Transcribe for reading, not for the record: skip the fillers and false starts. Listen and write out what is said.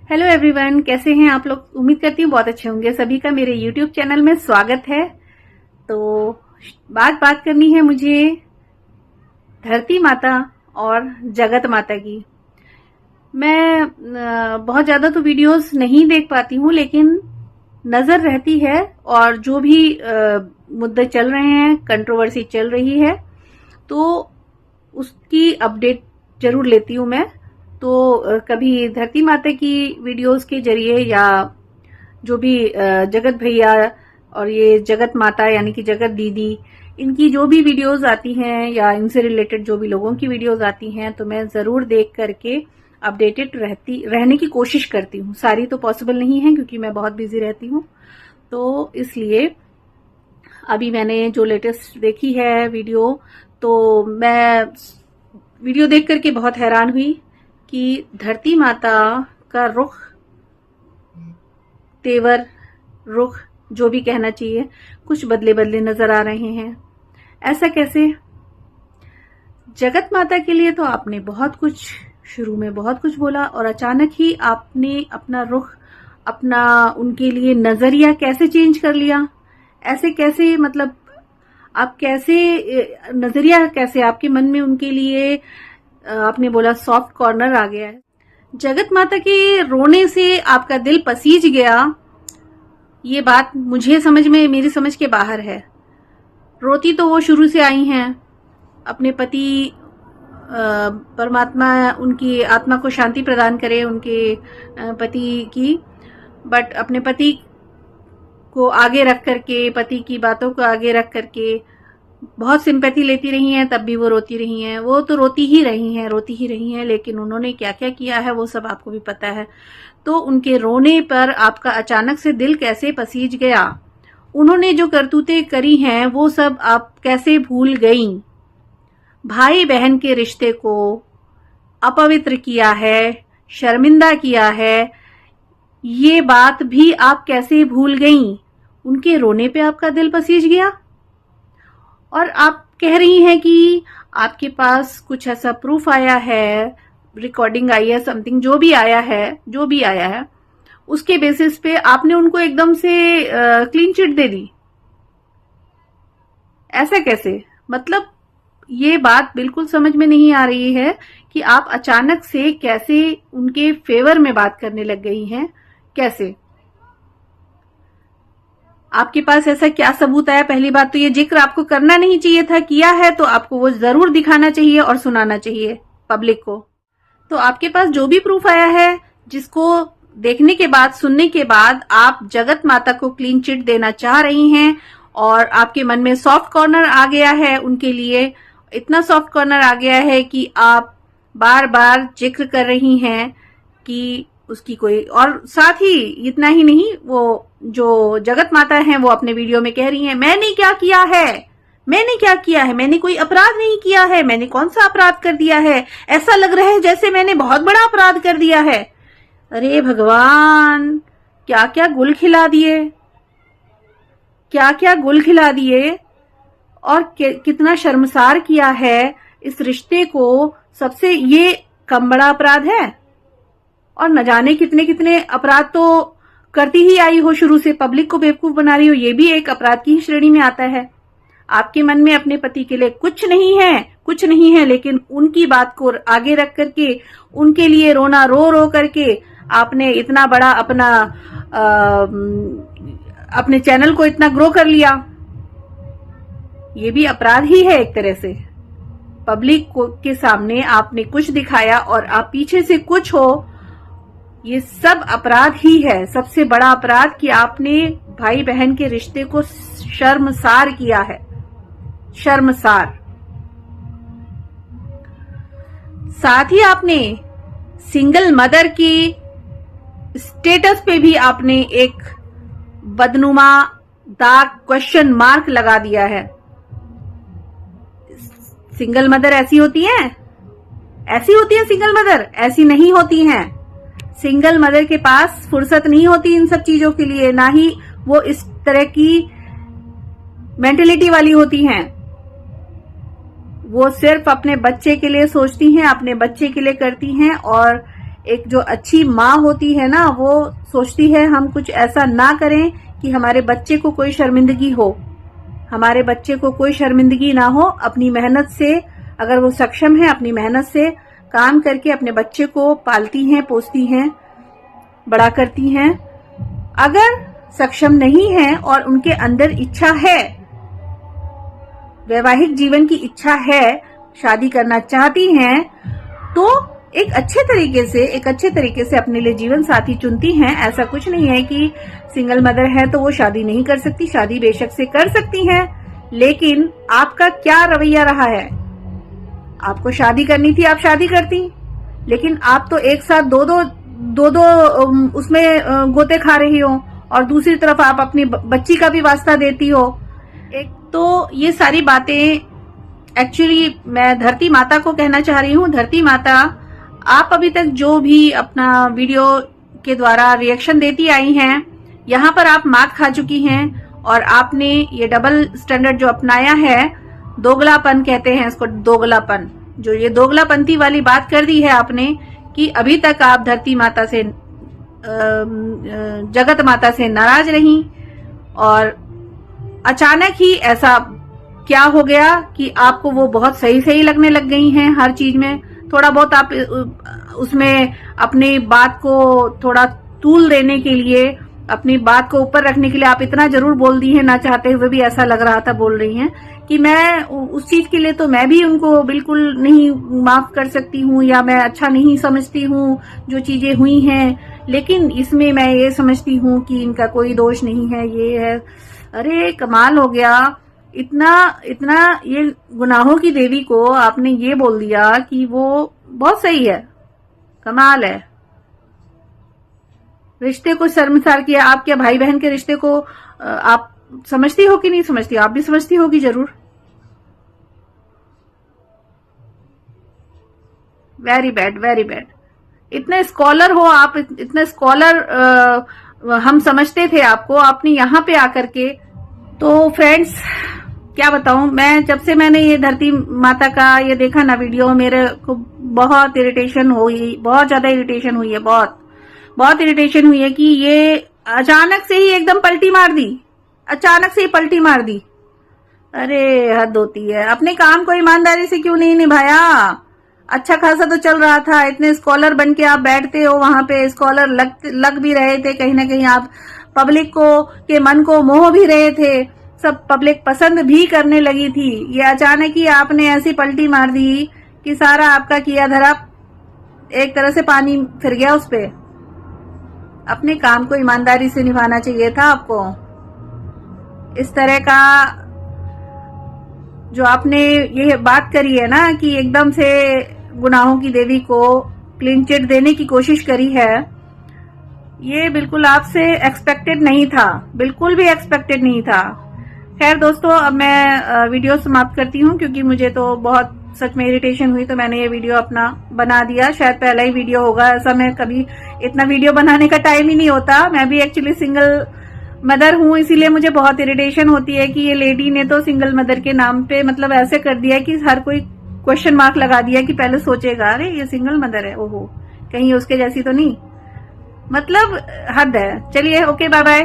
Hello everyone, कैसे हैं आप लोग। उम्मीद करती हूँ बहुत अच्छे होंगे। सभी का मेरे यूट्यूब चैनल में स्वागत है। तो बात करनी है मुझे धरती माता और जगत माता की। मैं बहुत ज्यादा तो वीडियोस नहीं देख पाती हूँ, लेकिन नजर रहती है और जो भी मुद्दे चल रहे हैं, कंट्रोवर्सी चल रही है, तो उसकी अपडेट जरूर लेती हूँ मैं। तो कभी धरती माता की वीडियोस के जरिए या जो भी जगत भैया और ये जगत माता यानी कि जगत दीदी, इनकी जो भी वीडियोस आती हैं या इनसे रिलेटेड जो भी लोगों की वीडियोस आती हैं, तो मैं जरूर देख करके अपडेटेड रहने की कोशिश करती हूँ। सारी तो पॉसिबल नहीं है क्योंकि मैं बहुत बिजी रहती हूँ, तो इसलिए अभी मैंने जो लेटेस्ट देखी है वीडियो, तो मैं वीडियो देख करके बहुत हैरान हुई कि धरती माता का रुख, तेवर, रुख, जो भी कहना चाहिए, कुछ बदले बदले नजर आ रहे हैं। ऐसा कैसे? जगत माता के लिए तो आपने बहुत कुछ, शुरू में बहुत कुछ बोला और अचानक ही आपने अपना रुख, अपना उनके लिए नजरिया कैसे चेंज कर लिया? ऐसे कैसे? मतलब आप कैसे, नजरिया कैसे आपके मन में उनके लिए, आपने बोला सॉफ्ट कॉर्नर आ गया है। जगत माता के रोने से आपका दिल पसीज गया, ये बात मुझे समझ में, मेरी समझ के बाहर है। रोती तो वो शुरू से आई हैं, अपने पति परमात्मा उनकी आत्मा को शांति प्रदान करे, उनके पति की, बट अपने पति को आगे रख करके, पति की बातों को आगे रख करके बहुत सिंपैथी लेती रही हैं, तब भी वो रोती रही हैं। वो तो रोती ही रही हैं, लेकिन उन्होंने क्या क्या किया है वो सब आपको भी पता है। तो उनके रोने पर आपका अचानक से दिल कैसे पसीज गया? उन्होंने जो करतूतें करी हैं वो सब आप कैसे भूल गईं? भाई बहन के रिश्ते को अपवित्र किया है, शर्मिंदा किया है, ये बात भी आप कैसे भूल गईं? उनके रोने पे आपका दिल पसीज गया और आप कह रही हैं कि आपके पास कुछ ऐसा प्रूफ आया है, रिकॉर्डिंग आई है, समथिंग जो भी आया है, उसके बेसिस पे आपने उनको एकदम से क्लीन चिट दे दी। ऐसा कैसे? मतलब ये बात बिल्कुल समझ में नहीं आ रही है कि आप अचानक से कैसे उनके फेवर में बात करने लग गई हैं। कैसे? आपके पास ऐसा क्या सबूत आया? पहली बात तो ये जिक्र आपको करना नहीं चाहिए था, किया है तो आपको वो जरूर दिखाना चाहिए और सुनाना चाहिए पब्लिक को। तो आपके पास जो भी प्रूफ आया है, जिसको देखने के बाद, सुनने के बाद आप जगत माता को क्लीन चिट देना चाह रही हैं और आपके मन में सॉफ्ट कॉर्नर आ गया है उनके लिए, इतना सॉफ्ट कॉर्नर आ गया है कि आप बार बार जिक्र कर रही हैं कि उसकी कोई, और साथ ही इतना ही नहीं, वो जो जगत माता हैं वो अपने वीडियो में कह रही हैं मैंने क्या किया है, मैंने कोई अपराध नहीं किया है, मैंने कौन सा अपराध कर दिया है, ऐसा लग रहा है जैसे मैंने बहुत बड़ा अपराध कर दिया है। अरे भगवान, क्या क्या गुल खिला दिए और कितना शर्मसार किया है इस रिश्ते को। सबसे ये कम बड़ा अपराध है और न जाने कितने कितने अपराध तो करती ही आई हो शुरू से, पब्लिक को बेवकूफ बना रही हो, ये भी एक अपराध की श्रेणी में आता है। आपके मन में अपने पति के लिए कुछ नहीं है, लेकिन उनकी बात को आगे रख करके, उनके लिए रोना, रो करके आपने इतना बड़ा अपने चैनल को इतना ग्रो कर लिया। ये भी अपराध ही है एक तरह से। पब्लिक के सामने आपने कुछ दिखाया और आप पीछे से कुछ हो, ये सब अपराध ही है। सबसे बड़ा अपराध कि आपने भाई बहन के रिश्ते को शर्मसार किया है, शर्मसार। साथ ही आपने सिंगल मदर की स्टेटस पे भी आपने एक बदनुमा दाग, क्वेश्चन मार्क लगा दिया है। सिंगल मदर ऐसी होती है सिंगल मदर? ऐसी नहीं होती हैं। सिंगल मदर के पास फुर्सत नहीं होती इन सब चीजों के लिए, ना ही वो इस तरह की मेंटेलिटी वाली होती हैं। वो सिर्फ अपने बच्चे के लिए सोचती हैं, अपने बच्चे के लिए करती हैं और एक जो अच्छी माँ होती है ना, वो सोचती है हम कुछ ऐसा ना करें कि हमारे बच्चे को कोई शर्मिंदगी हो, हमारे बच्चे को कोई शर्मिंदगी ना हो। अपनी मेहनत से, अगर वो सक्षम है, अपनी मेहनत से काम करके अपने बच्चे को पालती हैं, पोसती हैं, बड़ा करती हैं। अगर सक्षम नहीं है और उनके अंदर इच्छा है, वैवाहिक जीवन की इच्छा है, शादी करना चाहती हैं, तो एक अच्छे तरीके से अपने लिए जीवन साथी चुनती हैं। ऐसा कुछ नहीं है कि सिंगल मदर है तो वो शादी नहीं कर सकती, शादी बेशक से कर सकती हैं, लेकिन आपका क्या रवैया रहा है? आपको शादी करनी थी, आप शादी करती, लेकिन आप तो एक साथ दो उसमें गोते खा रही हो, और दूसरी तरफ आप अपनी बच्ची का भी वास्ता देती हो। एक तो ये सारी बातें एक्चुअली मैं धरती माता को कहना चाह रही हूँ। धरती माता, आप अभी तक जो भी अपना वीडियो के द्वारा रिएक्शन देती आई हैं, यहाँ पर आप मात खा चुकी हैं, और आपने ये डबल स्टैंडर्ड जो अपनाया है, दोगलापन कहते हैं इसको, दोगलापन, जो ये दोगलापंती वाली बात कर दी है आपने, कि अभी तक आप धरती माता से, जगत माता से नाराज रही, और अचानक ही ऐसा क्या हो गया कि आपको वो बहुत सही लगने लग गई हैं हर चीज में। थोड़ा बहुत आप उसमें अपनी बात को थोड़ा तूल देने के लिए, अपनी बात को ऊपर रखने के लिए आप इतना जरूर बोल दी हैं, ना चाहते हुए भी ऐसा लग रहा था बोल रही हैं, कि मैं उस चीज के लिए तो मैं भी उनको बिल्कुल नहीं माफ कर सकती हूँ, या मैं अच्छा नहीं समझती हूँ जो चीजें हुई हैं, लेकिन इसमें मैं ये समझती हूँ कि इनका कोई दोष नहीं है, ये है। अरे कमाल हो गया, इतना ये गुनाहों की देवी को आपने ये बोल दिया कि वो बहुत सही है। कमाल है। रिश्ते को शर्मसार किया। आप क्या भाई बहन के रिश्ते को आप समझती हो कि नहीं समझती? आप भी समझती होगी जरूर। Very bad, very bad. इतने स्कॉलर हो आप, इतने स्कॉलर हम समझते थे आपको, आपने यहाँ पे आकर के। तो फ्रेंड्स, क्या बताऊं मैं, जब से मैंने ये धरती माता का ये देखा ना वीडियो, मेरे को बहुत इरिटेशन हुई, बहुत ज्यादा इरिटेशन हुई है, बहुत इरिटेशन हुई है कि ये अचानक से ही एकदम पलटी मार दी, अचानक से ही पलटी मार दी। अरे हद होती है। अपने काम को ईमानदारी से क्यों नहीं निभाया? अच्छा खासा तो चल रहा था, इतने स्कॉलर बन के आप बैठते हो वहां पे, स्कॉलर लग भी रहे थे, कहीं ना कहीं आप पब्लिक को के मन को मोह भी रहे थे, सब पब्लिक पसंद भी करने लगी थी। ये अचानक ही आपने ऐसी पलटी मार दी कि सारा आपका किया धरा एक तरह से पानी फिर गया उस पे। अपने काम को ईमानदारी से निभाना चाहिए था आपको। इस तरह का जो आपने ये बात करी है ना कि एकदम से गुनाहों की देवी को क्लीन चिट देने की कोशिश करी है, ये बिल्कुल आपसे एक्सपेक्टेड नहीं था, बिल्कुल भी एक्सपेक्टेड नहीं था। खैर दोस्तों, अब मैं वीडियो समाप्त करती हूँ, क्योंकि मुझे तो बहुत सच में इरिटेशन हुई, तो मैंने ये वीडियो अपना बना दिया। शायद पहला ही वीडियो होगा ऐसा, मैं कभी इतना वीडियो बनाने का टाइम ही नहीं होता। मैं भी एक्चुअली सिंगल मदर हूँ, इसीलिए मुझे बहुत इरिटेशन होती है कि ये लेडी ने तो सिंगल मदर के नाम पे मतलब ऐसे कर दिया कि हर कोई क्वेश्चन मार्क लगा दिया, कि पहले सोचेगा अरे ये सिंगल मदर है, ओहो कहीं उसके जैसी तो नहीं। मतलब हद है। चलिए, ओके, बाय बाय।